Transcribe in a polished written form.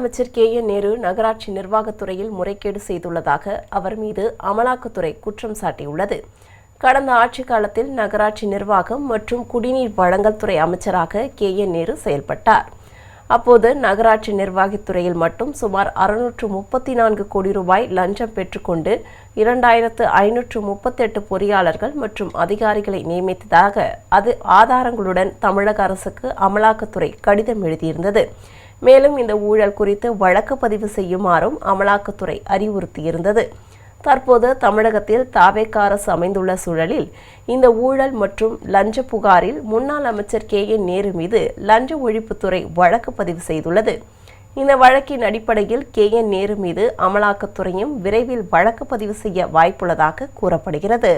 அமைச்சர் கே.என். நேரு நகராட்சி நிர்வாகத்துறையில் முறைகேடு செய்துள்ளதாக அவர் மீது அமலாக்கத்துறை குற்றம் சாட்டியுள்ளது. கடந்த ஆட்சிக் காலத்தில் நகராட்சி நிர்வாகம் மற்றும் குடிநீர் வழங்கல் துறை அமைச்சராக கே.என். நேரு செயல்பட்டார். அப்போது நகராட்சி நிர்வாகத்துறையில் மட்டும் சுமார் 634 கோடி ரூபாய் லஞ்சம் பெற்றுக்கொண்டு 2538 பொறியாளர்கள் மற்றும் அதிகாரிகளை நியமித்ததாக அது ஆதாரங்களுடன் தமிழக அரசுக்கு அமலாக்கத்துறை கடிதம் எழுதியிருந்தது. மேலும் இந்த ஊழல் குறித்து வழக்கு பதிவு செய்யுமாறும் அமலாக்கத்துறை அறிவுறுத்தியிருந்தது. தற்போது தமிழகத்தில் தாவேக அரசு அமைந்துள்ள சூழலில் இந்த ஊழல் மற்றும் லஞ்ச புகாரில் முன்னாள் அமைச்சர் கே.என். நேரு மீது லஞ்ச ஒழிப்புத்துறை வழக்கு பதிவு செய்துள்ளது. இந்த வழக்கின் அடிப்படையில் கே.என். நேரு மீது அமலாக்கத்துறையும் விரைவில் வழக்கு பதிவு செய்ய வாய்ப்புள்ளதாக கூறப்படுகிறது.